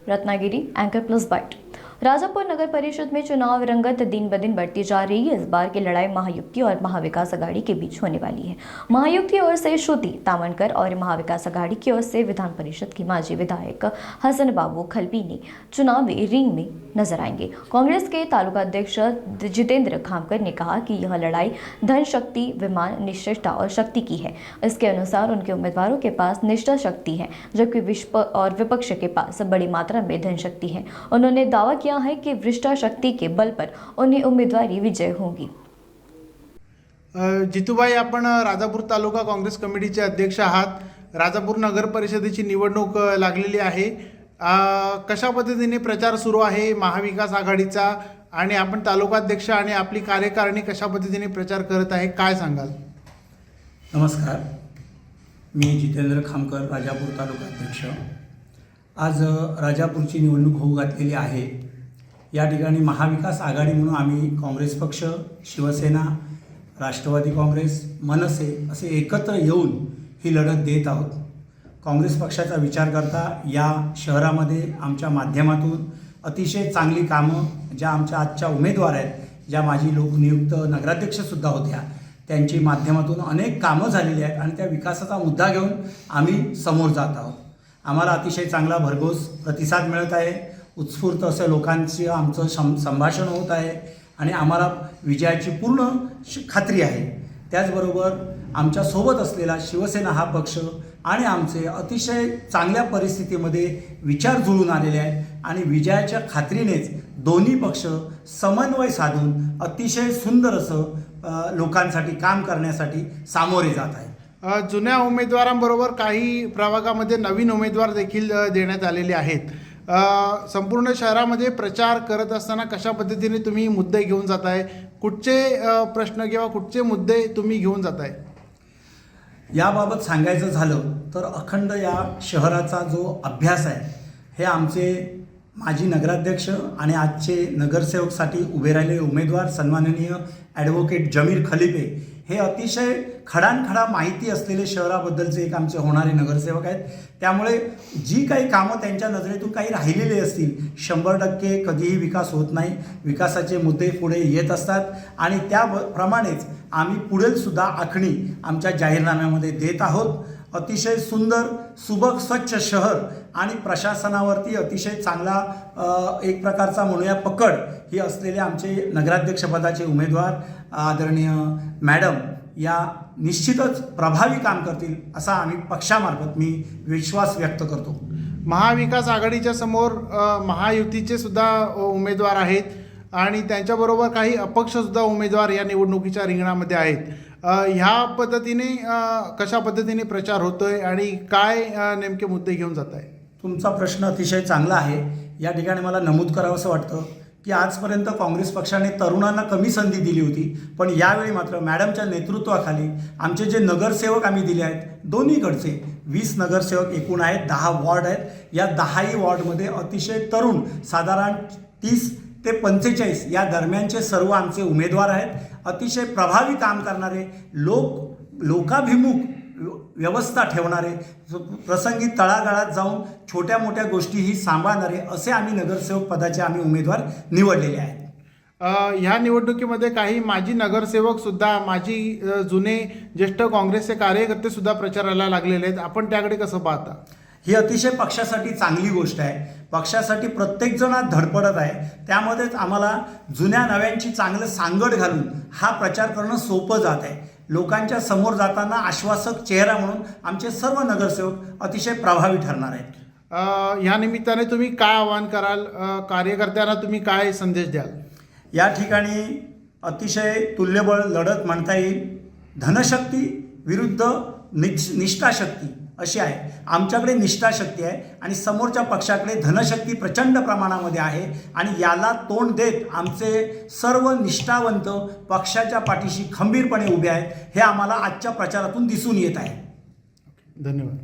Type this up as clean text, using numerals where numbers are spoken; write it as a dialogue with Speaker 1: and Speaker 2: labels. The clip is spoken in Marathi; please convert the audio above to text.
Speaker 1: Ratnagiri anchor plus bite. Rajapur नगर परिषद में चुनाव रंगत दिन ब दिन बढ़ती जा रही है। इस बार की लड़ाई महायुक्ति और महाविकास अघाड़ी के बीच होने वाली है। महायुक्ति ओर से श्रुति तामनकर और महाविकास अघाड़ी की ओर से विधान परिषद की माजी विधायक हसन बाबू खलपी ने चुनावी रिंग में नजर आएंगे। कांग्रेस के तालुका अध्यक्ष जितेंद्र खामकर ने कहा कि यह लड़ाई धन शक्ति विमान निष्ठा और शक्ति की है। इसके अनुसार उनके उम्मीदवारों के पास निष्ठा शक्ति है, जबकि विपक्ष के पास बड़ी मात्रा में धन शक्ति है। उन्होंने दावा किया है कि वृष्टा शक्ति के बल पर उन्हें उम्मीदवारी विजय होगी।
Speaker 2: जितूबाई, आपण राजापूर तालुका काँग्रेस कमिटीचे अध्यक्ष आहात। राजापूर नगर परिषदेची निवडणूक लागलेली आहे। कशा पद्धतीने प्रचार सुरू आहे महाविकास आघाडीचा आणि आपण तालुकाध्यक्ष आणि आपली कार्यकारिणी कशा पद्धतीने प्रचार करत आहे, काय सांगाल?
Speaker 3: नमस्कार, मी जितेंद्र खामकर, राजापूर तालुका अध्यक्ष। आज राजापूरची निवडणूक होऊ घातलेली आहे। या ठिकाणी महाविकास आघाडी म्हणून आम्ही काँग्रेस पक्ष, शिवसेना, राष्ट्रवादी काँग्रेस, मनसे असे एकत्र येऊन ही लढत देत आहोत। काँग्रेस पक्षाचा विचार करता या शहरामध्ये आमच्या माध्यमातून अतिशय चांगली कामं, ज्या आमच्या आजच्या उमेदवार आहेत, ज्या माजी लोकनियुक्त नगराध्यक्षसुद्धा होत्या, त्यांची माध्यमातून अनेक कामं झालेली आहेत आणि त्या विकासाचा मुद्दा घेऊन आम्ही समोर जात आहोत। आम्हाला अतिशय चांगला भरघोस प्रतिसाद मिळत आहे। उत्स्फूर्त असं लोकांची आमचं संभाषण होत आहे आणि आम्हाला विजयाची पूर्ण खात्री आहे। त्याचबरोबर आमच्या सोबत असलेला शिवसेना हा पक्ष आणि आमचे अतिशय चांगल्या परिस्थितीमध्ये विचार जुळून आलेले आहेत आणि विजयाच्या खात्रीनेच दोन्ही पक्ष समन्वय साधून अतिशय सुंदर असं लोकांसाठी काम करण्यासाठी सामोरे जात आहे।
Speaker 2: जुन्या उमेदवारांबरोबर काही प्रभागामध्ये नवीन उमेदवार देखील देण्यात आलेले आहेत। संपूर्ण शहरामध्ये प्रचार करत असताना कशा पद्धतीने तुम्ही मुद्दे घेऊन जाताय, कुठचे प्रश्न किंवा कुठचे मुद्दे तुम्ही घेऊन जाताय?
Speaker 3: याबाबत सांगायचं झालं तर अखंड या शहराचा जो अभ्यास आहे हे आमचे माजी नगराध्यक्ष आणि आजचे नगरसेवकसाठी उभे राहिलेले उमेदवार सन्माननीय ॲडव्होकेट जमीर खलिफे हे अतिशय खडानखडा माहिती असलेले शहराबद्दलचे एक आमचे होणारे नगरसेवक आहेत। त्यामुळे जी काही कामं त्यांच्या नजरेतून काही राहिलेले असतील, 100% कधीही विकास होत नाही, विकासाचे मुद्दे पुढे येत असतात आणि त्याप्रमाणेच आम्ही पुढीलसुद्धा आखणी आमच्या जाहीरनाम्यामध्ये देत आहोत। अतिशय सुंदर सुबक स्वच्छ शहर आणि प्रशासनावरती अतिशय चांगला एक प्रकारचा म्हणूया पकड ही असलेले आमचे नगराध्यक्षपदाचे उमेदवार आदरणीय मॅडम या निश्चितच प्रभावी काम करतील असा आम्ही पक्षामार्फत मी विश्वास व्यक्त करतो।
Speaker 2: महाविकास आघाडीच्या समोर महायुतीचे सुद्धा उमेदवार आहेत आणि त्यांच्याबरोबर काही अपक्षसुद्धा उमेदवार या निवडणुकीच्या रिंगणामध्ये आहेत। ह्या पद्धतीने कशा पद्धतीने प्रचार होतोय आणि काय नेमके मुद्दे घेऊन जात आहे?
Speaker 3: तुमचा प्रश्न अतिशय चांगला आहे। या ठिकाणी मला नमूद करावंसं वाटतं की आजपर्यंत काँग्रेस पक्षाने तरुणांना कमी संधी दिली होती, पण यावेळी मात्र मॅडमच्या नेतृत्वाखाली आमचे जे नगरसेवक आम्ही दिले आहेत, दोन्हीकडचे 20 नगरसेवक एकूण आहेत, 10 वॉर्ड आहेत। या 10ही वॉर्डमध्ये अतिशय तरुण साधारण 30 ते 45 या दरम्यानचे सर्व आमचे उमेदवार आहेत। अतिशय प्रभावी काम करणारे, लोकाभिमुख व्यवस्था ठेवणारे, प्रसंगी तळागाळात जाऊन छोट्या मोठ्या गोष्टीही सांभाळणारे असे आम्ही नगरसेवक पदाचे आम्ही उमेदवार निवडलेले आहेत।
Speaker 2: ह्या निवडणुकीमध्ये काही माजी नगरसेवकसुद्धा, माजी जुने ज्येष्ठ काँग्रेसचे कार्यकर्ते सुद्धा प्रचाराला लागलेले आहेत। आपण त्याकडे कसं पाहता?
Speaker 3: ही अतिशय पक्षासाठी चांगली गोष्ट आहे। पक्षासाठी प्रत्येकजण आज धडपडत आहे, त्यामध्येच आम्हाला जुन्या नव्यांची चांगलं सांगड घालून हा प्रचार करणं सोपं जात आहे। लोकांच्या समोर जाताना आश्वासक चेहरा म्हणून आमचे सर्व नगरसेवक अतिशय प्रभावी ठरणार आहेत।
Speaker 2: या निमित्ताने तुम्ही काय आवाहन कराल, कार्यकर्त्यांना तुम्ही काय संदेश द्याल?
Speaker 3: या ठिकाणी अतिशय तुल्यबळ लढत म्हणता येईल। धनशक्ती विरुद्ध निष्ठाशक्ती अशी आहे। आमच्याकडे निष्ठाशक्ती आहे आणि समोरच्या पक्षाकडे धनशक्ती प्रचंड प्रमाणामध्ये आहे आणि याला तोंड देत आमचे सर्व निष्ठावंत पक्षाच्या पाठीशी खंबीरपणे उभे आहेत, हे आम्हाला आजच्या प्रचारातून दिसून येत आहे।
Speaker 2: धन्यवाद।